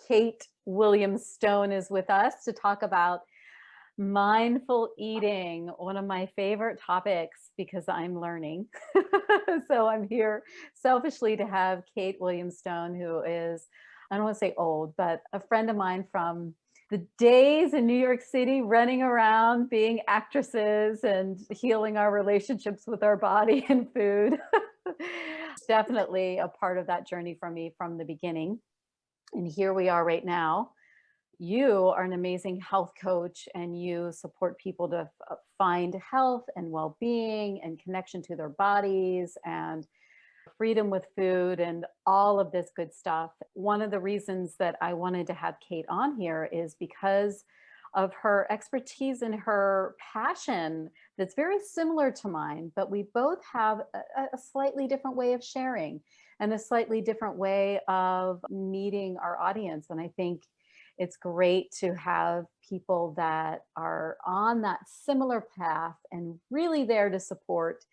Kate Williams-Stone is with us to talk about mindful eating, one of my favorite topics because I'm learning. So I'm here selfishly to have Kate Williams-Stone, who is, I don't want to say old, but a friend of mine from the days in New York City, running around, being actresses and healing our relationships with our body and food. Definitely a part of that journey for me from the beginning. And here we are right now. You are an amazing health coach and you support people to find health and well-being and connection to their bodies and freedom with food and all of this good stuff. One of the reasons that I wanted to have Kate on here is because of her expertise and her passion that's very similar to mine, but we both have a slightly different way of sharing and a slightly different way of meeting our audience. And I think it's great to have people that are on that similar path and really there to support,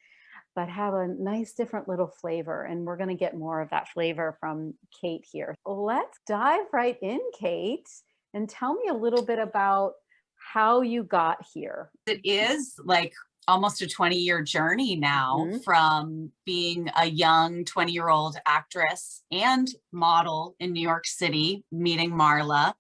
but have a nice different little flavor. And we're going to get more of that flavor from Kate here. Let's dive right in, Kate, and tell me a little bit about how you got here. It is like almost a 20-year journey now from being a young 20-year-old actress and model in New York City, meeting Marla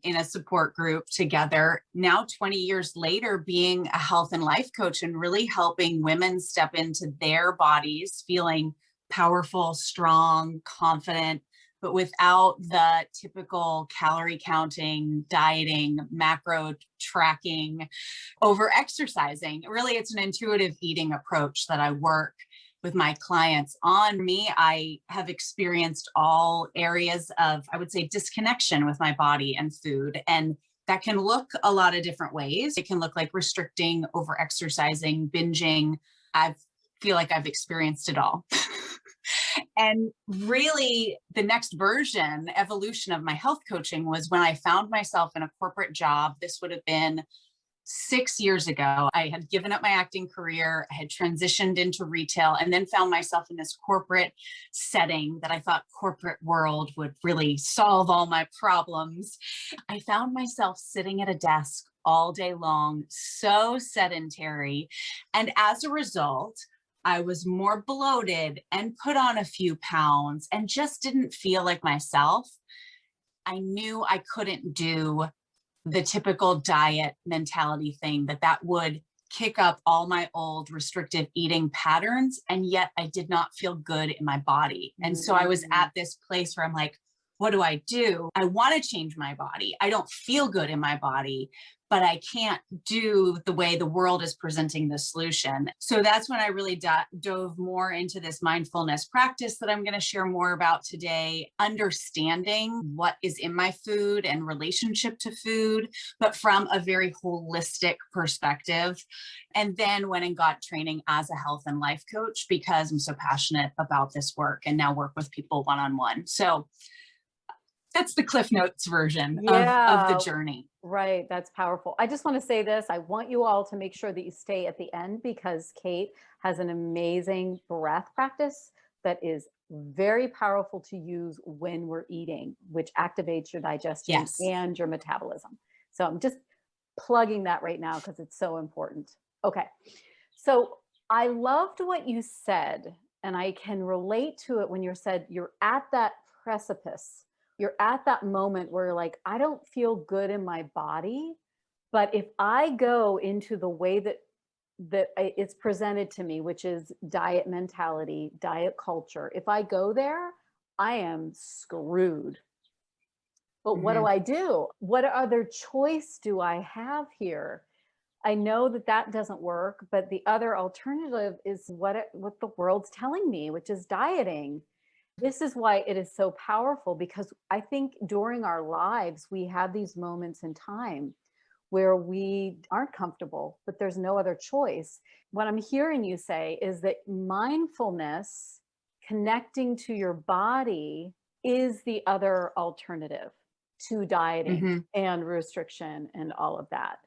in a support group together. Now, 20 years later, being a health and life coach and really helping women step into their bodies, feeling powerful, strong, confident, but without the typical calorie counting, dieting, macro tracking, over exercising. Really, it's an intuitive eating approach that I work with my clients on. Me, I have experienced all areas of, I would say, disconnection with my body and food. And that can look a lot of different ways. It can look like restricting, over exercising, binging. I feel like I've experienced it all. And really, the next evolution of my health coaching was when I found myself in a corporate job. This would have been 6 years ago. I had given up my acting career, I had transitioned into retail, and then found myself in this corporate setting that I thought corporate world would really solve all my problems. I found myself sitting at a desk all day long, so sedentary. And as a result, I was more bloated and put on a few pounds and just didn't feel like myself. I knew I couldn't do the typical diet mentality thing that would kick up all my old restrictive eating patterns. And yet I did not feel good in my body. And so I was at this place where I'm like, what do? I want to change my body. I don't feel good in my body, but I can't do the way the world is presenting the solution. So that's when I really dove more into this mindfulness practice that I'm going to share more about today, understanding what is in my food and relationship to food, but from a very holistic perspective. And then went and got training as a health and life coach because I'm so passionate about this work and now work with people one-on-one. So that's the Cliff Notes version of the journey. Right. That's powerful. I just want to say this. I want you all to make sure that you stay at the end because Kate has an amazing breath practice that is very powerful to use when we're eating, which activates your digestion and your metabolism. So I'm just plugging that right now because it's so important. Okay. So I loved what you said, and I can relate to it when you said you're at that precipice. You're at that moment where you're like, I don't feel good in my body, but if I go into the way that it's presented to me, which is diet mentality, diet culture, if I go there, I am screwed. But what do I do? What other choice do I have here? I know that doesn't work, but the other alternative is what the world's telling me, which is dieting. This is why it is so powerful, because I think during our lives, we have these moments in time where we aren't comfortable, but there's no other choice. What I'm hearing you say is that mindfulness, connecting to your body, is the other alternative to dieting and restriction and all of that.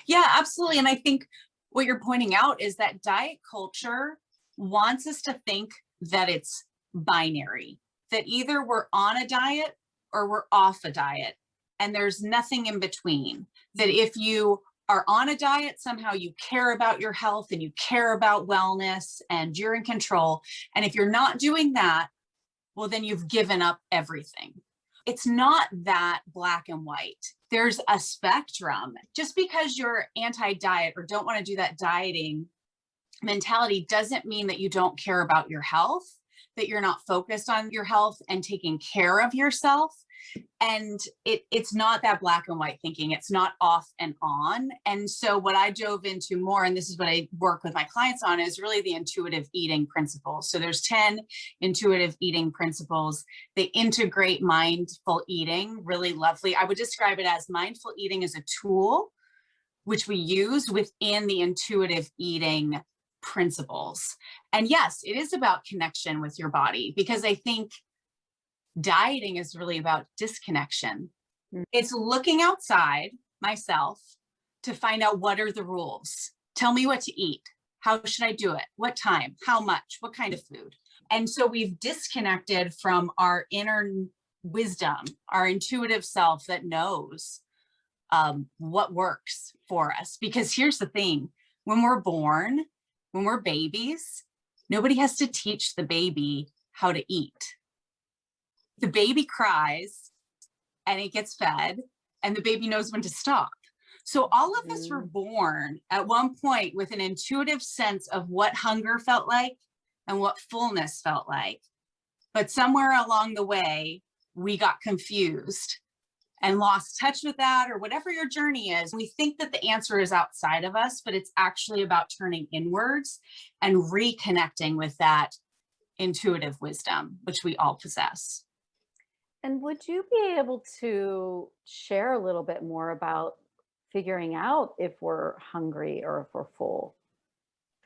Yeah, absolutely. And I think what you're pointing out is that diet culture wants us to think that it's binary, that either we're on a diet or we're off a diet. And there's nothing in between. That if you are on a diet, somehow you care about your health and you care about wellness and you're in control. And if you're not doing that, well, then you've given up everything. It's not that black and white. There's a spectrum. Just because you're anti-diet or don't want to do that dieting mentality doesn't mean that you don't care about your health, that you're not focused on your health and taking care of yourself. And it's not that black and white thinking. It's not off and on. And so what I dove into more, and this is what I work with my clients on, is really the intuitive eating principles. So there's 10 intuitive eating principles. They integrate mindful eating really lovely. I would describe it as mindful eating as a tool, which we use within the intuitive eating principles. And yes, it is about connection with your body, because I think dieting is really about disconnection. It's looking outside myself to find out what are the rules. Tell me what to eat. How should I do it? What time? How much? What kind of food? And so we've disconnected from our inner wisdom, our intuitive self that knows what works for us. Because here's the thing, when we're born, when we're babies, nobody has to teach the baby how to eat. The baby cries and it gets fed and the baby knows when to stop. So all of us were born at one point with an intuitive sense of what hunger felt like and what fullness felt like. But somewhere along the way, we got confused and lost touch with that, or whatever your journey is. We think that the answer is outside of us, but it's actually about turning inwards and reconnecting with that intuitive wisdom, which we all possess. And would you be able to share a little bit more about figuring out if we're hungry or if we're full?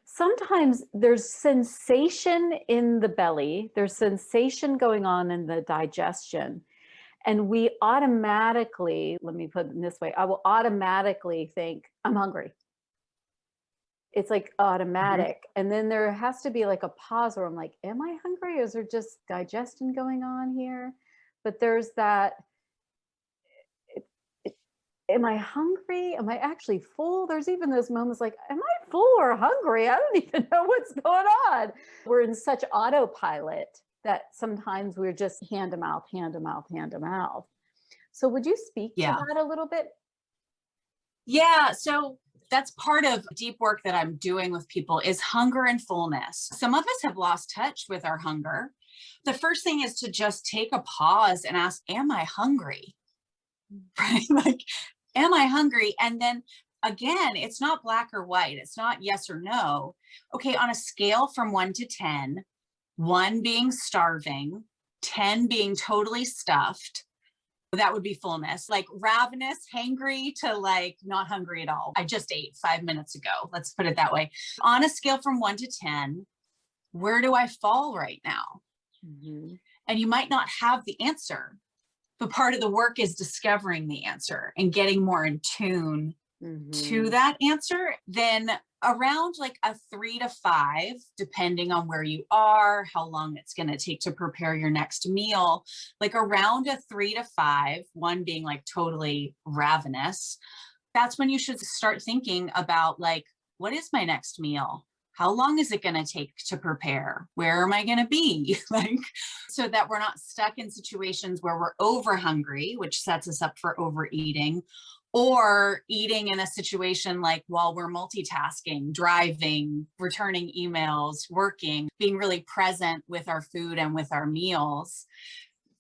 Sometimes there's sensation in the belly, there's sensation going on in the digestion, and we automatically, let me put it this way, I will automatically think, I'm hungry. It's like automatic. And then there has to be like a pause where I'm like, am I hungry? Or is there just digestion going on here? But there's that, am I hungry? Am I actually full? There's even those moments like, am I full or hungry? I don't even know what's going on. We're in such autopilot that sometimes we're just hand to mouth, hand to mouth, hand to mouth. So would you speak to that a little bit? Yeah, so that's part of deep work that I'm doing with people is hunger and fullness. Some of us have lost touch with our hunger. The first thing is to just take a pause and ask, am I hungry? Right? Like, am I hungry? And then again, it's not black or white. It's not yes or no. Okay, on a scale from 1 to 10, 1 being starving, 10 being totally stuffed, that would be fullness. Like ravenous, hangry to like not hungry at all. I just ate 5 minutes ago. Let's put it that way. On a scale from 1 to 10, where do I fall right now? And you might not have the answer, but part of the work is discovering the answer and getting more in tune to that answer. Then around like a 3 to 5, depending on where you are, how long it's going to take to prepare your next meal, like around a 3 to 5, 1 being like totally ravenous, that's when you should start thinking about like, what is my next meal? How long is it going to take to prepare? Where am I going to be? Like, so that we're not stuck in situations where we're over hungry, which sets us up for overeating, or eating in a situation like while we're multitasking, driving, returning emails, working, being really present with our food and with our meals,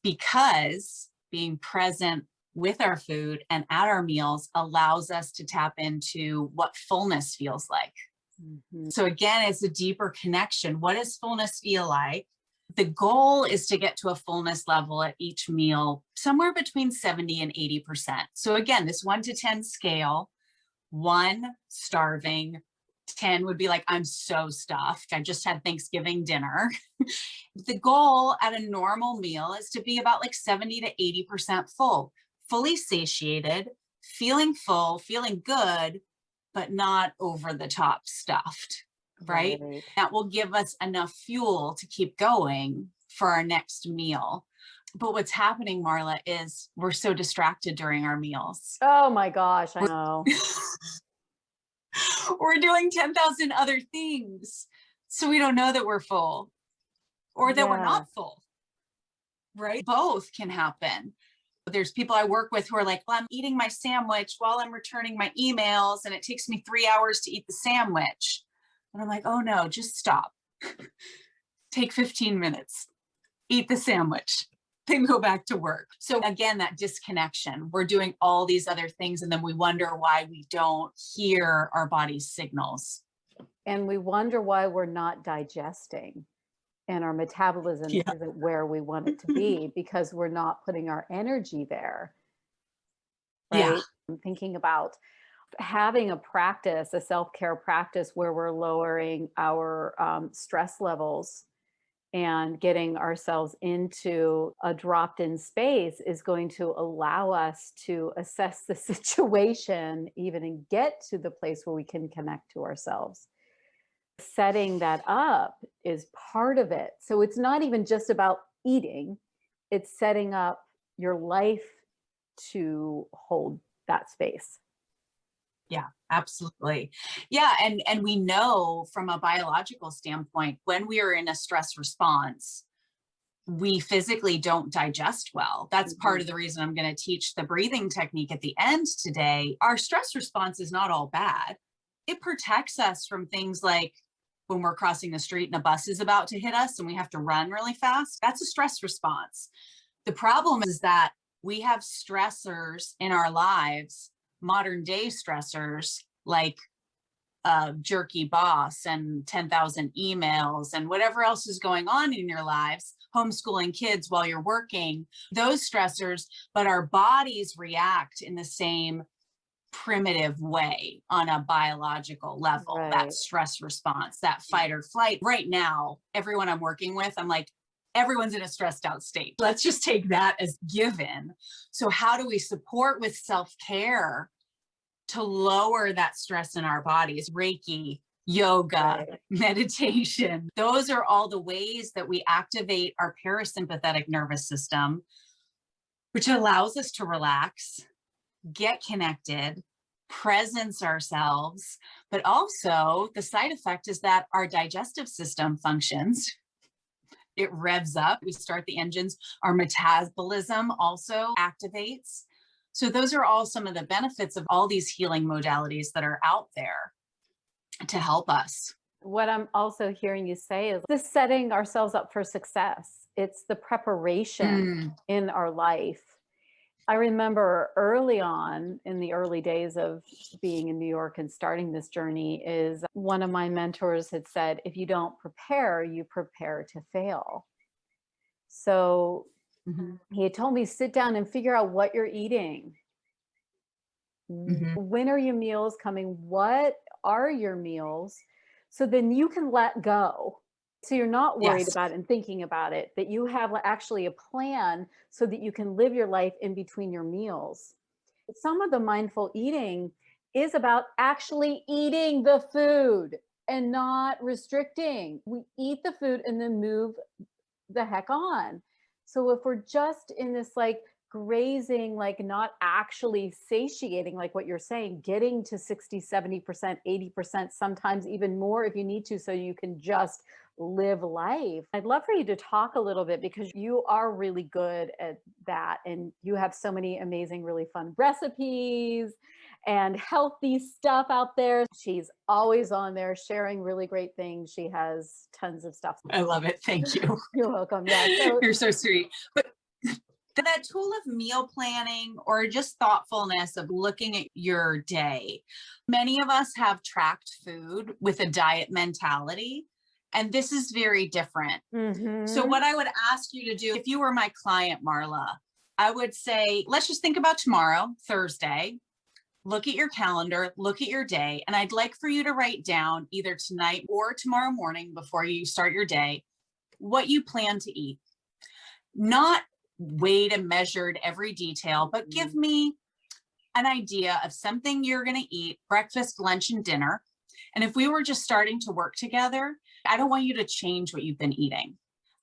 because being present with our food and at our meals allows us to tap into what fullness feels like. So again, it's a deeper connection. What does fullness feel like? The goal is to get to a fullness level at each meal, somewhere between 70 and 80%. So again, this 1 to 10 scale, 1 starving, 10 would be like, I'm so stuffed. I just had Thanksgiving dinner. The goal at a normal meal is to be about like 70 to 80% full, fully satiated, feeling full, feeling good, but not over the top stuffed, right? That will give us enough fuel to keep going for our next meal. But what's happening, Marla, is we're so distracted during our meals. Oh my gosh, I know. We're doing 10,000 other things. So we don't know that we're full or that we're Yeah. not full, right? Both can happen. There's people I work with who are like, well, I'm eating my sandwich while I'm returning my emails, and it takes me 3 hours to eat the sandwich. And I'm like, oh no, just stop. Take 15 minutes, eat the sandwich, then go back to work. So again, that disconnection, we're doing all these other things, and then we wonder why we don't hear our body's signals. And we wonder why we're not digesting and our metabolism Yeah. isn't where we want it to be because we're not putting our energy there. Right. Yeah. I'm thinking about having a practice, a self-care practice where we're lowering our stress levels and getting ourselves into a dropped-in space is going to allow us to assess the situation even and get to the place where we can connect to ourselves. Setting that up is part of it. So it's not even just about eating, it's setting up your life to hold that space. Yeah, absolutely. Yeah. And we know from a biological standpoint, when we are in a stress response, we physically don't digest well. That's part of the reason I'm going to teach the breathing technique at the end today. Our stress response is not all bad. It protects us from things like when we're crossing the street and a bus is about to hit us and we have to run really fast. That's a stress response. The problem is that we have stressors in our lives, modern day stressors like a jerky boss and 10,000 emails and whatever else is going on in your lives, homeschooling kids while you're working, those stressors, but our bodies react in the same primitive way on a biological level. Right. That stress response, that fight or flight. Right now, everyone I'm working with, I'm like, everyone's in a stressed out state. Let's just take that as given. So how do we support with self-care to lower that stress in our bodies? Reiki, yoga, Right. meditation. Those are all the ways that we activate our parasympathetic nervous system, which allows us to relax, get connected, presence ourselves, but also the side effect is that our digestive system functions. It revs up, we start the engines, our metabolism also activates. So those are all some of the benefits of all these healing modalities that are out there to help us. What I'm also hearing you say is this setting ourselves up for success. It's the preparation in our life. I remember early on in the early days of being in New York and starting this journey is one of my mentors had said, if you don't prepare, you prepare to fail. So he had told me, sit down and figure out what you're eating. When are your meals coming? What are your meals? So then you can let go. So you're not worried about it and thinking about it, that you have actually a plan so that you can live your life in between your meals. Some of the mindful eating is about actually eating the food and not restricting. We eat the food and then move the heck on. So if we're just in this like grazing, like not actually satiating, like what you're saying, getting to 60, 70%, 80%, sometimes even more if you need to, so you can just live life. I'd love for you to talk a little bit because you are really good at that. And you have so many amazing, really fun recipes and healthy stuff out there. She's always on there sharing really great things. She has tons of stuff. I love it. Thank you. You're welcome. Yeah. So, you're so sweet. But that tool of meal planning or just thoughtfulness of looking at your day. Many of us have tracked food with a diet mentality, and this is very different. So what I would ask you to do, if you were my client, Marla, I would say, let's just think about tomorrow, Thursday. Look at your calendar, look at your day, and I'd like for you to write down either tonight or tomorrow morning before you start your day, what you plan to eat. Not weighed and measured every detail, but give me an idea of something you're going to eat, breakfast, lunch, and dinner. And if we were just starting to work together, I don't want you to change what you've been eating.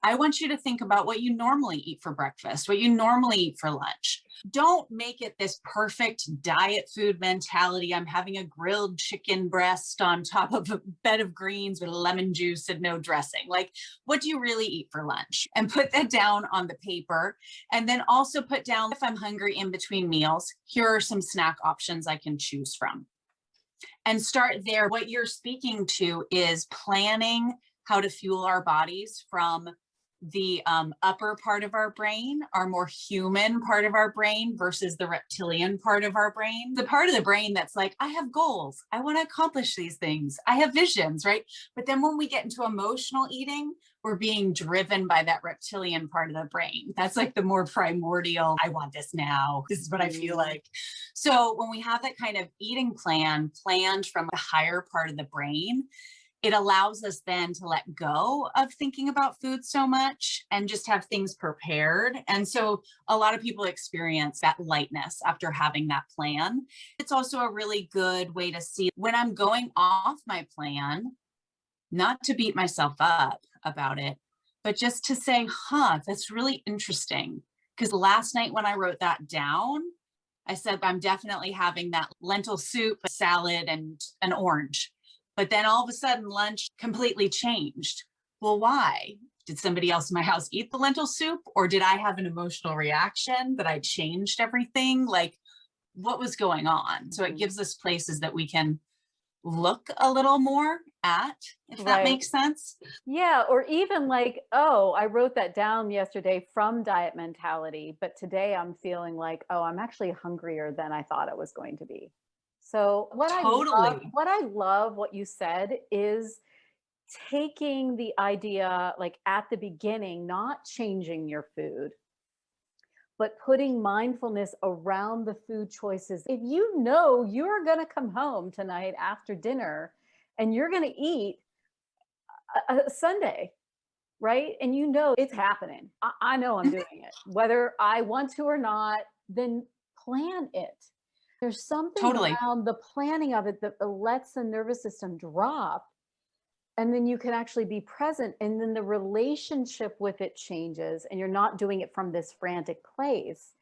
I want you to think about what you normally eat for breakfast, what you normally eat for lunch. Don't make it this perfect diet food mentality. I'm having a grilled chicken breast on top of a bed of greens with lemon juice and no dressing. Like, what do you really eat for lunch? And put that down on the paper. And then also put down, if I'm hungry in between meals, here are some snack options I can choose from. And start there. What you're speaking to is planning how to fuel our bodies from the upper part of our brain, our more human part of our brain versus the reptilian part of our brain. The part of the brain that's like, I have goals, I want to accomplish these things, I have visions, right? But then when we get into emotional eating, we're being driven by that reptilian part of the brain. That's like the more primordial, I want this now, this is what I feel like. So when we have that kind of eating plan planned from the higher part of the brain, it allows us then to let go of thinking about food so much and just have things prepared. And so a lot of people experience that lightness after having that plan. It's also a really good way to see when I'm going off my plan, not to beat myself up about it, but just to say, that's really interesting. Because last night when I wrote that down, I said, I'm definitely having that lentil soup, salad, and an orange. But then all of a sudden lunch completely changed. Well, why? Did somebody else in my house eat the lentil soup? Or did I have an emotional reaction that I changed everything? Like, what was going on? So it gives us places that we can look a little more at, if that makes sense. Yeah. Or even like, oh, I wrote that down yesterday from diet mentality, but today I'm feeling like, oh, I'm actually hungrier than I thought it was going to be. So what I love what you said is taking the idea like at the beginning, not changing your food, but putting mindfulness around the food choices. If you know you're going to come home tonight after dinner and you're going to eat a sundae, right? And you know it's happening. I know I'm doing it. Whether I want to or not, then plan it. There's something around the planning of it that lets the nervous system drop. And then you can actually be present. And then the relationship with it changes and you're not doing it from this frantic place.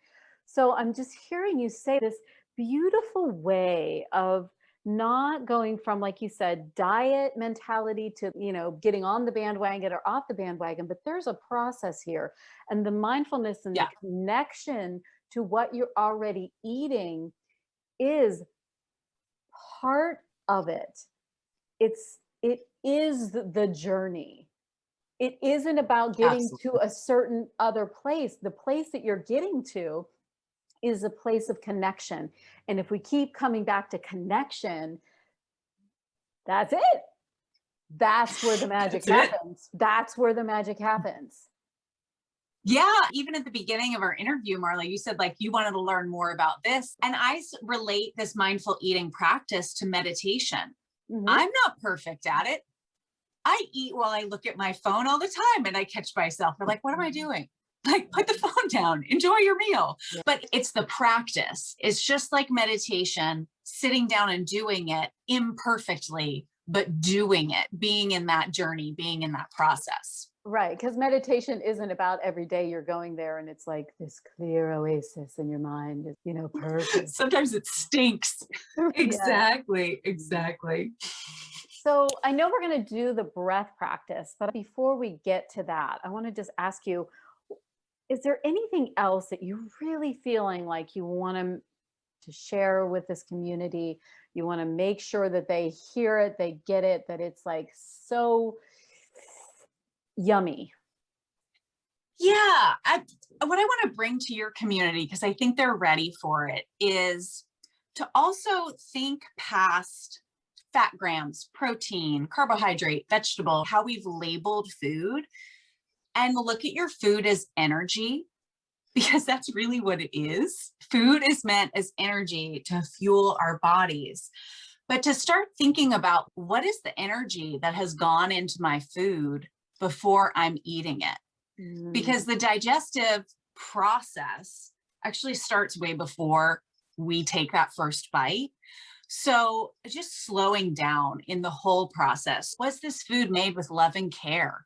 So I'm just hearing you say this beautiful way of not going from, like you said, diet mentality to, getting on the bandwagon or off the bandwagon, but there's a process here. And the mindfulness and the connection to what you're already eating is part of it. It is the journey. It isn't about getting to a certain other place. The place that you're getting to is a place of connection. And if we keep coming back to connection, that's it. That's where the magic happens. That's where the magic happens. Yeah, even at the beginning of our interview, Marla, you said like you wanted to learn more about this. And I relate this mindful eating practice to meditation. I'm not perfect at it. I eat while I look at my phone all the time and I catch myself. I'm like, what am I doing? Like, put the phone down, enjoy your meal. Yeah. But it's the practice. It's just like meditation, sitting down and doing it imperfectly, but doing it, being in that journey, being in that process. Right. Because meditation isn't about every day you're going there and it's like this clear oasis in your mind, perfect. Sometimes it stinks. Exactly. So I know we're going to do the breath practice, but before we get to that, I want to just ask you, is there anything else that you're really feeling like you want to share with this community? You want to make sure that they hear it, they get it, that it's like so yummy. Yeah. What I want to bring to your community, because I think they're ready for it, is to also think past fat grams, protein, carbohydrate, vegetable, how we've labeled food, and look at your food as energy, because that's really what it is. Food is meant as energy to fuel our bodies. But to start thinking about what is the energy that has gone into my food before I'm eating it. Because the digestive process actually starts way before we take that first bite. So just slowing down in the whole process. Was this food made with love and care?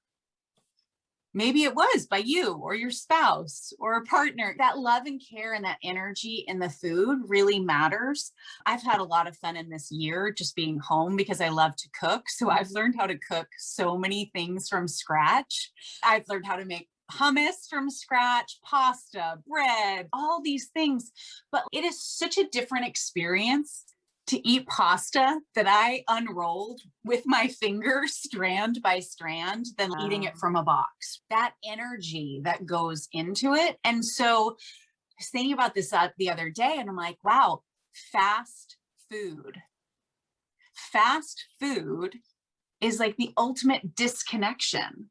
Maybe it was by you or your spouse or a partner. That love and care and that energy in the food really matters. I've had a lot of fun in this year just being home because I love to cook. So I've learned how to cook so many things from scratch. I've learned how to make hummus from scratch, pasta, bread, all these things. But it is such a different experience to eat pasta that I unrolled with my fingers strand by strand than eating it from a box. That energy that goes into it. And so I was thinking about this the other day and I'm like, wow, fast food. Fast food is like the ultimate disconnection.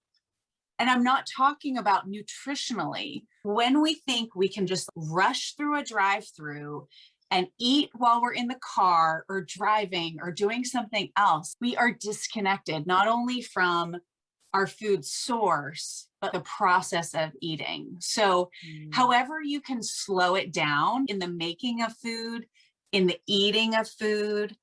And I'm not talking about nutritionally. When we think we can just rush through a drive-through and eat while we're in the car or driving or doing something else, we are disconnected, not only from our food source, but the process of eating. So however you can slow it down in the making of food, in the eating of food,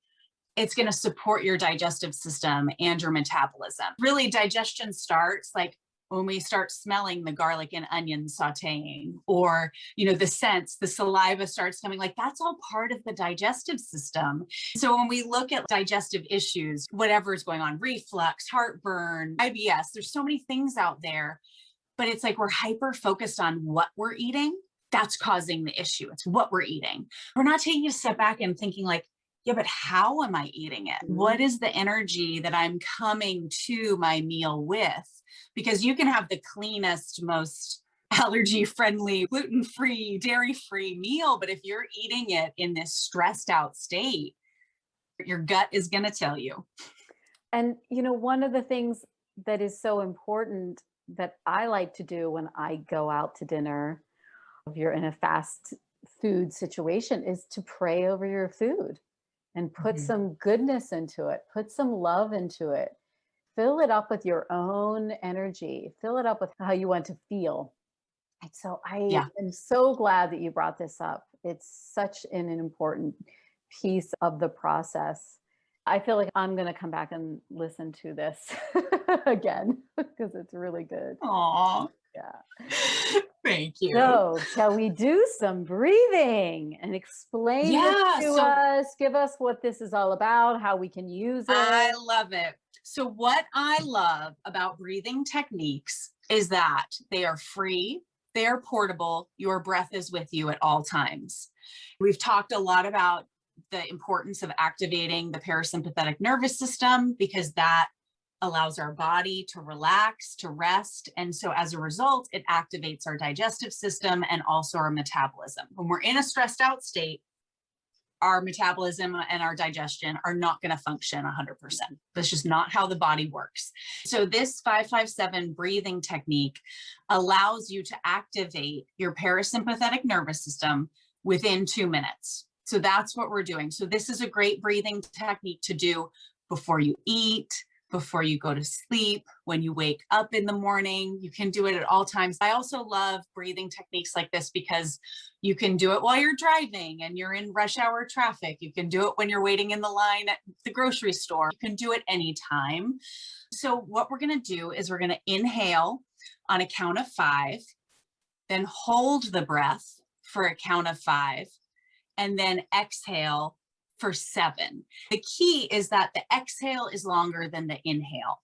it's going to support your digestive system and your metabolism. Really, digestion starts like when we start smelling the garlic and onion sauteing, or, the scents, the saliva starts coming, like that's all part of the digestive system. So when we look at digestive issues, whatever is going on, reflux, heartburn, IBS, there's so many things out there, but it's like we're hyper focused on what we're eating. That's causing the issue. It's what we're eating. We're not taking a step back and thinking like, yeah, but how am I eating it? What is the energy that I'm coming to my meal with? Because you can have the cleanest, most allergy-friendly, gluten-free, dairy-free meal, but if you're eating it in this stressed out state, your gut is going to tell you. And, one of the things that is so important that I like to do when I go out to dinner, if you're in a fast food situation, is to pray over your food and put some goodness into it, put some love into it. Fill it up with your own energy. Fill it up with how you want to feel. And so I am so glad that you brought this up. It's such an important piece of the process. I feel like I'm going to come back and listen to this again because it's really good. Aw. Yeah. Thank you. So shall we do some breathing and explain this to us? Give us what this is all about, how we can use it. I love it. So what I love about breathing techniques is that they are free, they are portable, your breath is with you at all times. We've talked a lot about the importance of activating the parasympathetic nervous system because that allows our body to relax, to rest. And so as a result, it activates our digestive system and also our metabolism. When we're in a stressed out state, our metabolism and our digestion are not going to function 100%. That's just not how the body works. So this 5-5-7 breathing technique allows you to activate your parasympathetic nervous system within 2 minutes. So that's what we're doing. So this is a great breathing technique to do before you eat, before you go to sleep, when you wake up in the morning. You can do it at all times. I also love breathing techniques like this because you can do it while you're driving and you're in rush hour traffic. You can do it when you're waiting in the line at the grocery store. You can do it anytime. So what we're going to do is we're going to inhale on a count of 5, then hold the breath for a count of 5, and then exhale for 7. The key is that the exhale is longer than the inhale.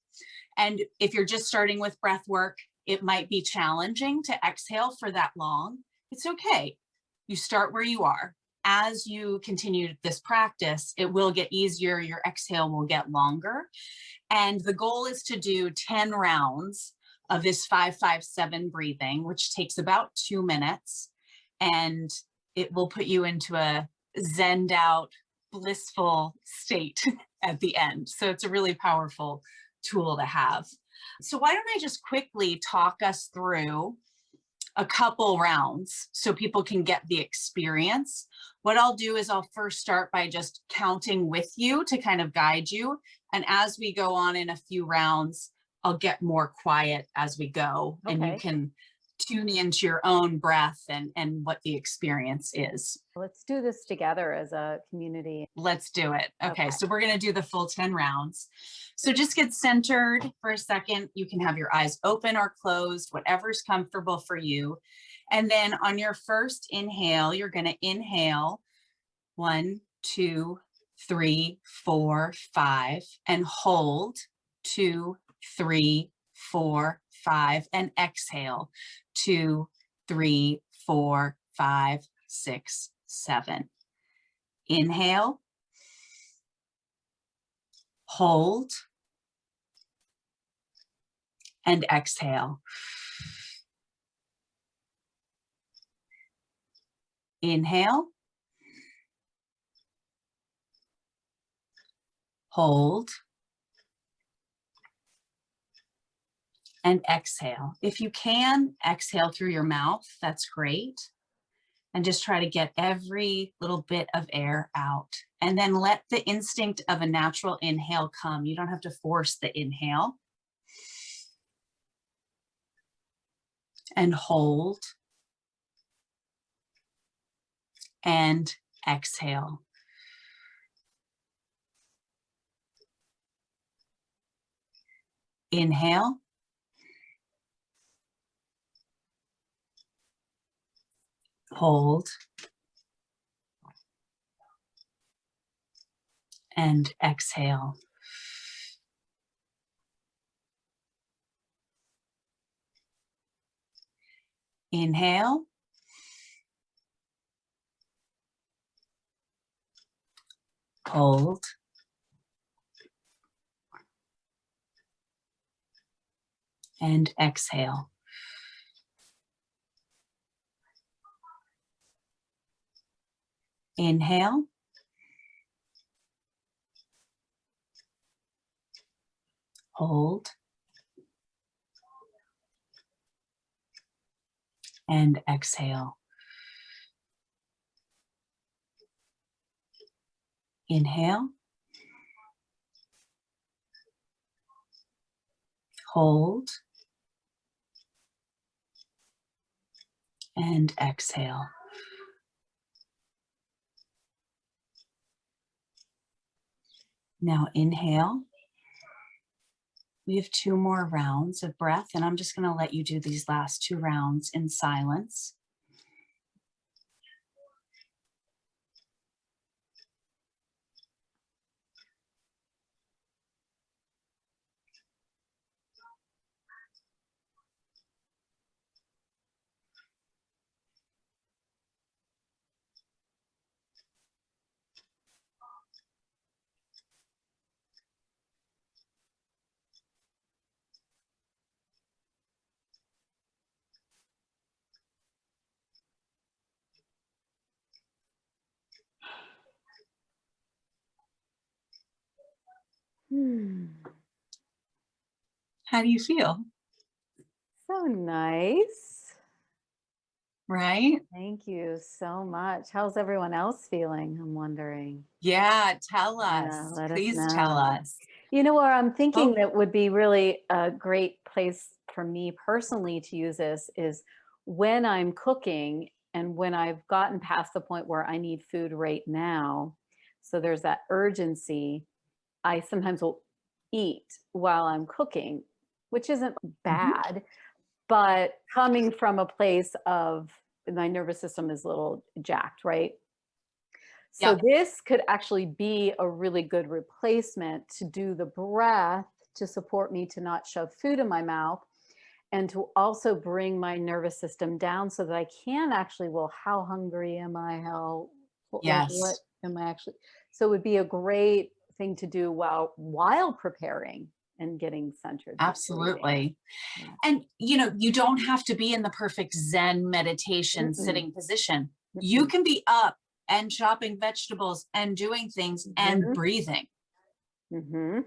And if you're just starting with breath work, it might be challenging to exhale for that long. It's okay. You start where you are. As you continue this practice, it will get easier. Your exhale will get longer. And the goal is to do 10 rounds of this 5-5-7 breathing, which takes about 2 minutes. And it will put you into a zenned out, blissful state at the end. So it's a really powerful tool to have. So why don't I just quickly talk us through a couple rounds so people can get the experience. What I'll do is I'll first start by just counting with you to kind of guide you. And as we go on in a few rounds, I'll get more quiet as we go. And you can tune into your own breath and what the experience is. Let's do this together as a community. Let's do it. Okay, so we're going to do the full 10 rounds. So just get centered for a second. You can have your eyes open or closed, whatever's comfortable for you. And then on your first inhale, you're going to inhale 1, 2, 3, 4, 5, and hold 2, 3, 4, 5, and exhale 2, 3, 4, 5, 6, 7. Inhale, hold, and exhale. Inhale, hold, and exhale. If you can, exhale through your mouth, that's great. And just try to get every little bit of air out. And then let the instinct of a natural inhale come. You don't have to force the inhale. And hold. And exhale. Inhale. Hold. And exhale. Inhale. Hold. And exhale. Inhale. Hold. And exhale. Inhale. Hold. And exhale. Now inhale. We have 2 more rounds of breath, and I'm just going to let you do these last 2 rounds in silence. How do you feel? So nice. Right? Thank you so much. How's everyone else feeling? I'm wondering. Yeah, tell us. Yeah, let us Please tell know. us. You know where I'm thinking Oh, that would be really a great place for me personally to use this is when I'm cooking and when I've gotten past the point where I need food right now. So there's that urgency. I sometimes will eat while I'm cooking, which isn't mhm. bad, but coming from a place of my nervous system is a little jacked, right? So Yep. this could actually be a really good replacement to do the breath to support me to not shove food in my mouth and to also bring my nervous system down so that I can actually, well, how hungry am I? How, like, what Yes, am I actually? So it would be a great thing to do while preparing and getting centered before eating. absolutely. Yeah. And you don't have to be in the perfect Zen meditation Mm-mm, sitting position. You mm-mm. can be up and chopping vegetables and doing things and Mhm, breathing. mhm.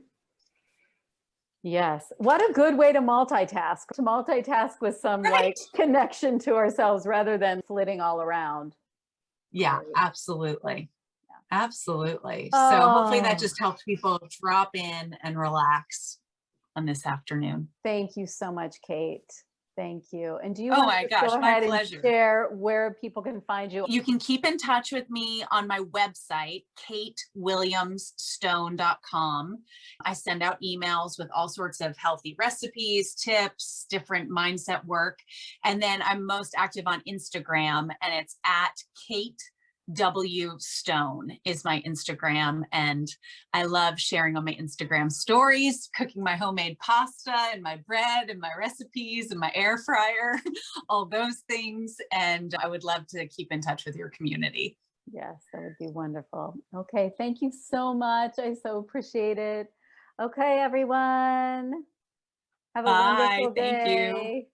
Yes. What a good way to multitask. To multitask with some like Right. connection to ourselves rather than flitting all around. Yeah, Great. absolutely. Yeah. Absolutely. So hopefully that Oh, just helps people drop in and relax on this afternoon. thank you so much, Kate. Thank you. And do you Oh want my to just gosh, go my ahead and pleasure. share where people can find you? You can keep in touch with me on my website, katewilliamsstone.com. I send out emails with all sorts of healthy recipes, tips, different mindset work. And then I'm most active on Instagram, and it's at Kate W Stone is my Instagram. And I love sharing on my Instagram stories, cooking my homemade pasta and my bread and my recipes and my air fryer, all those things. And I would love to keep in touch with your community. Yes, that would be wonderful. Okay, thank you so much. I so appreciate it. Okay, everyone. Have a Bye. wonderful Thank you. day.